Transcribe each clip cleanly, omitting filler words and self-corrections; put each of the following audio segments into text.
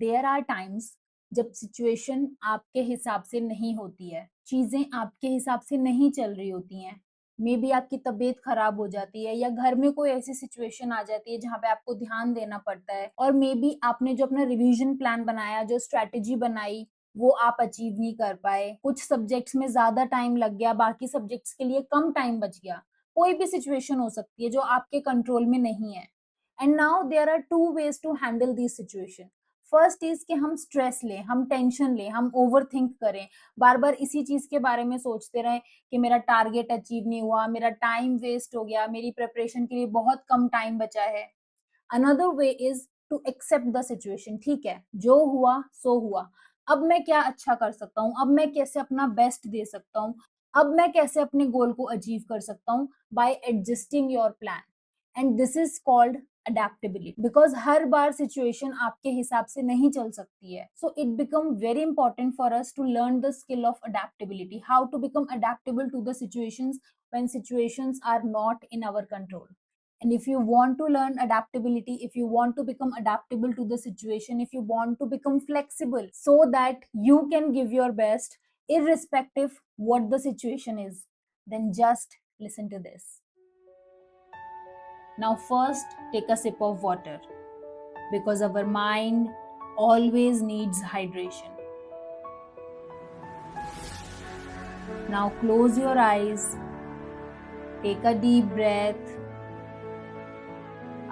There are times जब situation आपके हिसाब से नहीं होती है, चीजें आपके हिसाब से नहीं चल रही होती हैं, मे बी आपकी तबीयत खराब हो जाती है या घर में कोई ऐसी सिचुएशन आ जाती है जहाँ पे आपको ध्यान देना पड़ता है, और मे बी आपने जो अपना रिवीजन प्लान बनाया, जो स्ट्रैटेजी बनाई, वो आप अचीव नहीं कर पाए, कुछ सब्जेक्ट्स में ज्यादा टाइम लग गया, बाकी सब्जेक्ट्स के लिए कम टाइम बच गया। कोई भी सिचुएशन हो सकती है जो आपके कंट्रोल में नहीं है। And now there are two ways to handle this situation. First is कि हम स्ट्रेस लें, हम टेंशन लें, हम ओवर थिंक करें, बार बार इसी चीज के बारे में सोचते रहें कि मेरा टारगेट अचीव नहीं हुआ, मेरा टाइम वेस्ट हो गया, मेरी प्रिपरेशन के लिए बहुत कम टाइम बचा है। Another way is to accept the situation. ठीक है, जो हुआ सो हुआ, अब मैं क्या अच्छा कर सकता हूँ, अब मैं कैसे अपना बेस्ट दे सकता हूँ, अब मैं कैसे अपने गोल को अचीव कर सकता हूँ by adjusting your plan. And this is called adaptability, because हर बार सिचुएशन आपके हिसाब से नहीं चल सकती है। So it become very important for us to learn the skill of adaptability, how to become adaptable to the situations when situations are not in our control. And if you want to learn adaptability, if you want to become adaptable to the situation, if you want to become flexible so that you can give your best irrespective what the situation is, then just listen to this. Now first take a sip of water, because our mind always needs hydration. Now close your eyes, take a deep breath.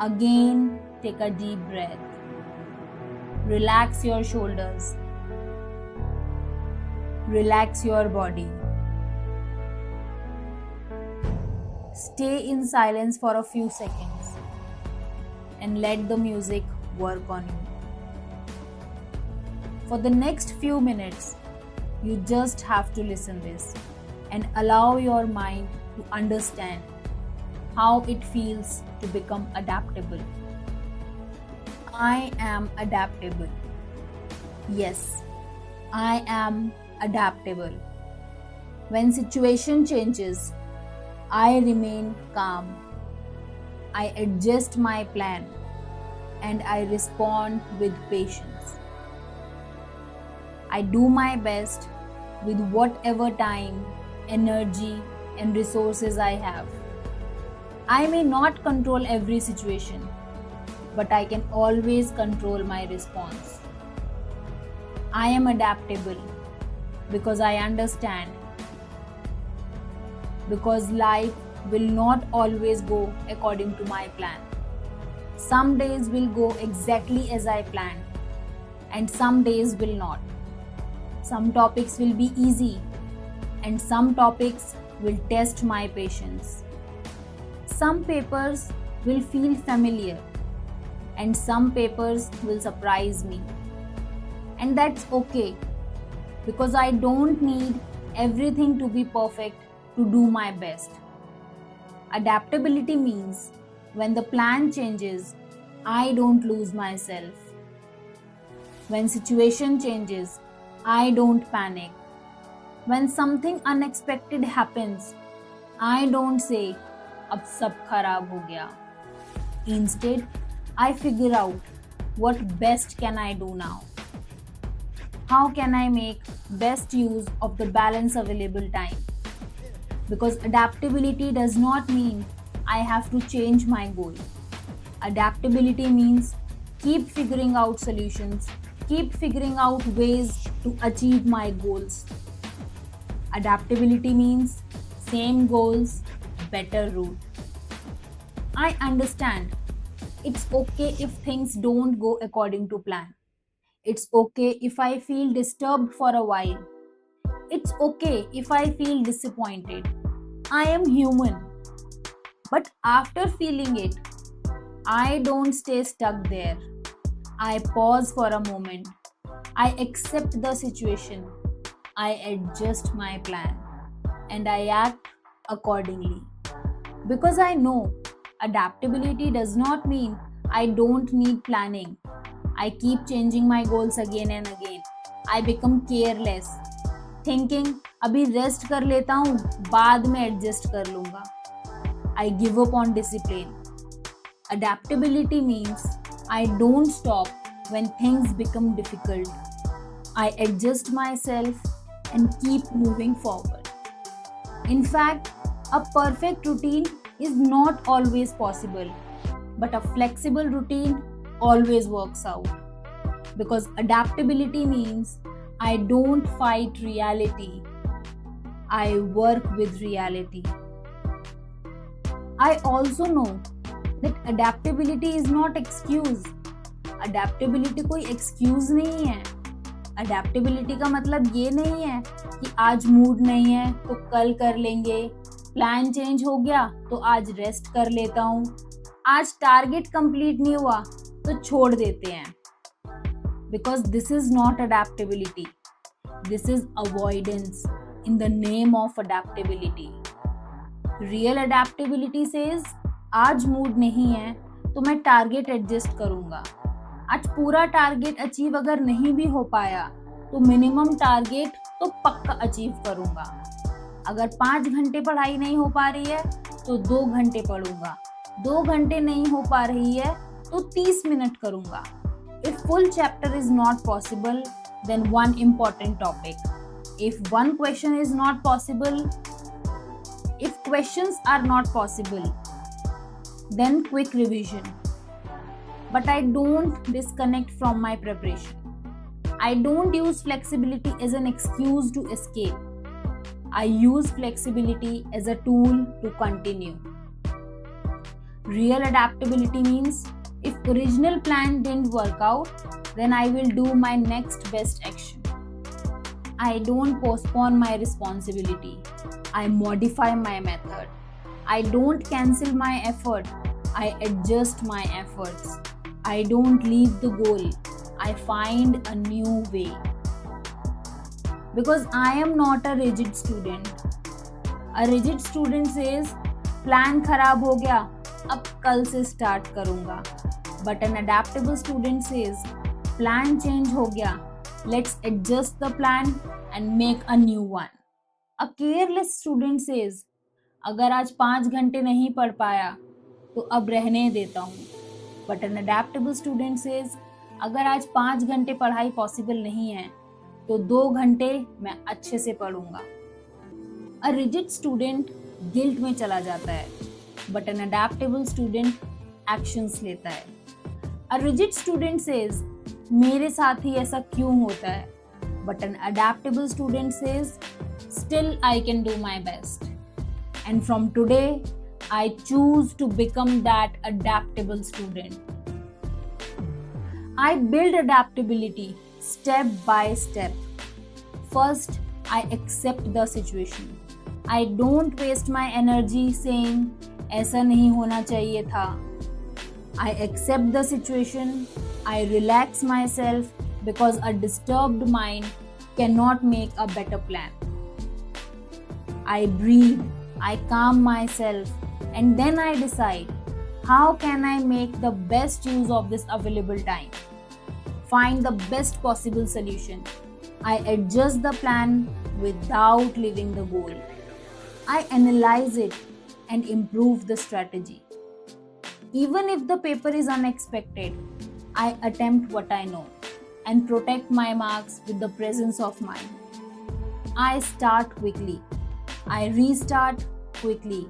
Again, take a deep breath. Relax your shoulders. Relax your body. Stay in silence for a few seconds and let the music work on you. For the next few minutes, you just have to listen this and allow your mind to understand how it feels to become adaptable. I am adaptable. Yes, I am adaptable. When situation changes, I remain calm. I adjust my plan and I respond with patience. I do my best with whatever time, energy, and resources I have. I may not control every situation, but I can always control my response. I am adaptable because I understand, because life will not always go according to my plan. Some days will go exactly as I planned, and some days will not. Some topics will be easy, and some topics will test my patience. Some papers will feel familiar, and some papers will surprise me. And that's okay, because I don't need everything to be perfect to do my best. Adaptability means when the plan changes, I don't lose myself. When situation changes, I don't panic. When something unexpected happens, I don't say, अब सब खराब हो गया. Instead, I figure out what best can I do now. How can I make best use of the balance available time? Because adaptability does not mean I have to change my goal. Adaptability means keep figuring out solutions, keep figuring out ways to achieve my goals. Adaptability means same goals, better route. I understand it's okay if things don't go according to plan. It's okay if I feel disturbed for a while. It's okay if I feel disappointed. I am human. But after feeling it, I don't stay stuck there. I pause for a moment. I accept the situation. I adjust my plan. And I act accordingly. Because I know adaptability does not mean I don't need planning. I keep changing my goals again and again. I become careless, thinking अभी rest कर लेता हूँ, बाद में adjust कर लूंगा. I give up on discipline. Adaptability means I don't stop When things become difficult, I adjust myself and keep moving forward. In fact, a perfect routine is not always possible, but a flexible routine always works out. Because adaptability means I don't fight reality, I work with reality. I also know that adaptability is not excuse. Adaptability कोई excuse नहीं है. Adaptability का मतलब ये नहीं है कि आज मूड नहीं है तो कल कर लेंगे, प्लान चेंज हो गया तो आज रेस्ट कर लेता हूँ, आज टारगेट कंप्लीट नहीं हुआ तो छोड़ देते हैं. Because this is not adaptability. This is avoidance in the name of adaptability. Real adaptability says आज मूड नहीं है तो मैं टारगेट एडजस्ट करूंगा. आज पूरा टारगेट अचीव अगर नहीं भी हो पाया तो मिनिमम टारगेट तो पक्का अचीव करूंगा. अगर 5 घंटे पढ़ाई नहीं हो पा रही है तो 2 घंटे पढ़ूंगा. 2 घंटे नहीं हो पा रही है तो 30 मिनट करूंगा. If full chapter is not possible, then one important topic. If one question is not possible, if questions are not possible, then quick revision. But I don't disconnect from my preparation. I don't use flexibility as an excuse to escape. I use flexibility as a tool to continue. Real adaptability means if original plan didn't work out, then I will do my next best action. I don't postpone my responsibility. I modify my method. I don't cancel my effort. I adjust my efforts. I don't leave the goal. I find a new way. Because I am not a rigid student. A rigid student says, plan खराब हो गया, अब कल से start करूँगा. But an adaptable student says, plan change हो गया, let's adjust the plan and make a new one. A careless student says, अगर आज 5 घंटे नहीं पढ़ पाया तो अब रहने देता हूँ. But an adaptable student says, अगर आज 5 घंटे पढ़ाई पॉसिबल नहीं है तो 2 घंटे मैं अच्छे से पढ़ूंगा. A rigid student गिल्ट में चला जाता है, but an adaptable student actions लेता है. A rigid student says, मेरे साथ ही ऐसा क्यों होता है? But an adaptable student says, still I can do my best. And from today, I choose to become that adaptable student. I build adaptability step by step. First, I accept the situation. I don't waste my energy saying, ऐसा नहीं होना चाहिए था. I accept the situation. I relax myself because a disturbed mind cannot make a better plan. I breathe. I calm myself and then I decide how can I make the best use of this available time. Find the best possible solution. I adjust the plan without leaving the goal. I analyze it and improve the strategy. Even if the paper is unexpected, I attempt what I know and protect my marks with the presence of mind. I start quickly. I restart quickly.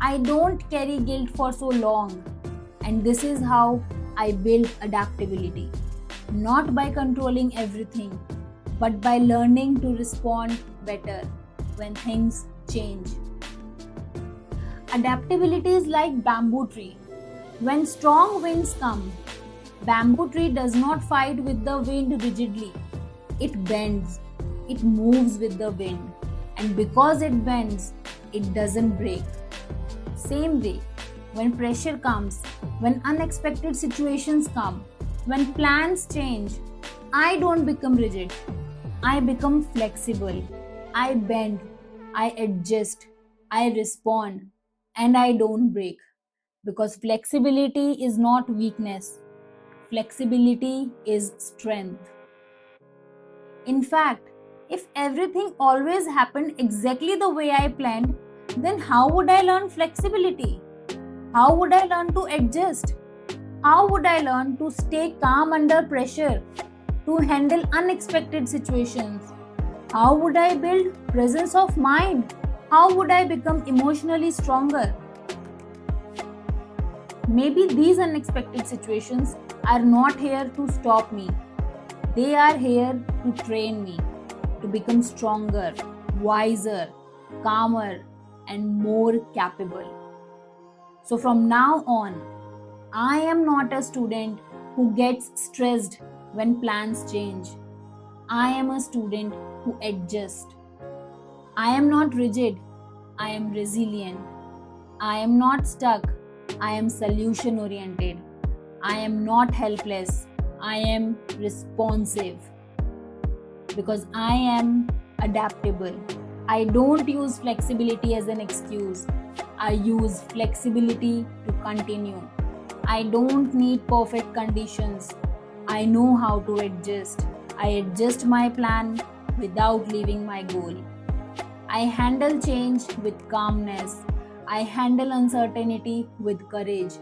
I don't carry guilt for so long. And this is how I build adaptability. Not by controlling everything, but by learning to respond better when things change. Adaptability is like bamboo tree. When strong winds come, bamboo tree does not fight with the wind rigidly. It bends. It moves with the wind. And because it bends, it doesn't break. Same way, when pressure comes, when unexpected situations come, when plans change, I don't become rigid. I become flexible. I bend. I adjust. I respond. And I don't break. Because flexibility is not weakness. Flexibility is strength. In fact, if everything always happened exactly the way I planned, then how would I learn flexibility? How would I learn to adjust? How would I learn to stay calm under pressure, to handle unexpected situations? How would I build presence of mind? How would I become emotionally stronger? Maybe these unexpected situations are not here to stop me. They are here to train me, to become stronger, wiser, calmer, and more capable. So from now on, I am not a student who gets stressed when plans change. I am a student who adjusts. I am not rigid. I am resilient. I am not stuck. I am solution oriented. I am not helpless. I am responsive. Because I am adaptable. I don't use flexibility as an excuse. I use flexibility to continue. I don't need perfect conditions. I know how to adjust. I adjust my plan without leaving my goal. I handle change with calmness. I handle uncertainty with courage.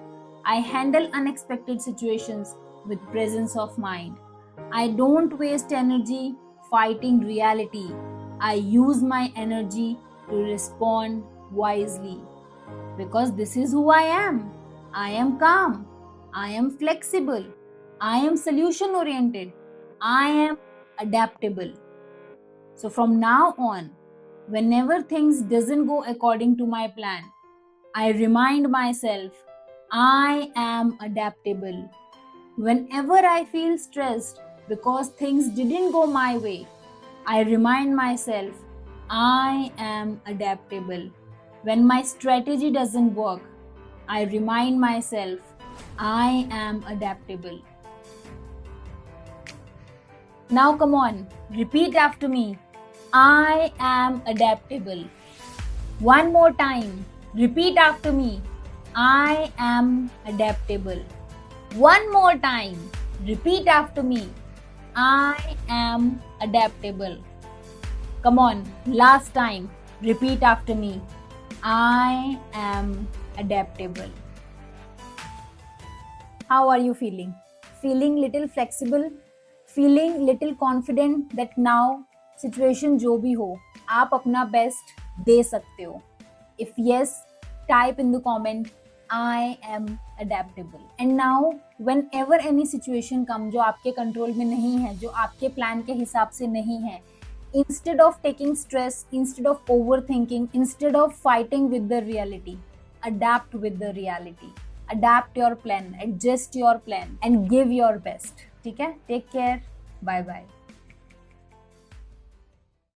I handle unexpected situations with presence of mind. I don't waste energy fighting reality. I use my energy to respond wisely. Because this is who I am. I am calm. I am flexible. I am solution oriented. I am adaptable. So from now on, whenever things doesn't go according to my plan, I remind myself I am adaptable. Whenever I feel stressed because things didn't go my way, I remind myself I am adaptable. When my strategy doesn't work, I remind myself I am adaptable. Now come on, repeat after me. I am adaptable. One more time, repeat after me. I am adaptable. One more time, repeat after me. I am adaptable. Come on, last time, repeat after me. I am adaptable. How are you feeling? Feeling little flexible? Feeling little confident that now situation जो भी हो आप अपना best दे सकते हो? If yes, type in the comment I am adaptable. And now whenever any situation come जो आपके control में नहीं है, जो आपके प्लान के हिसाब से नहीं है, instead of taking stress, instead of overthinking, instead of fighting with the reality, adapt with the reality. Adapt your plan, adjust your plan and give your best. ठीक है? Take care. Bye bye.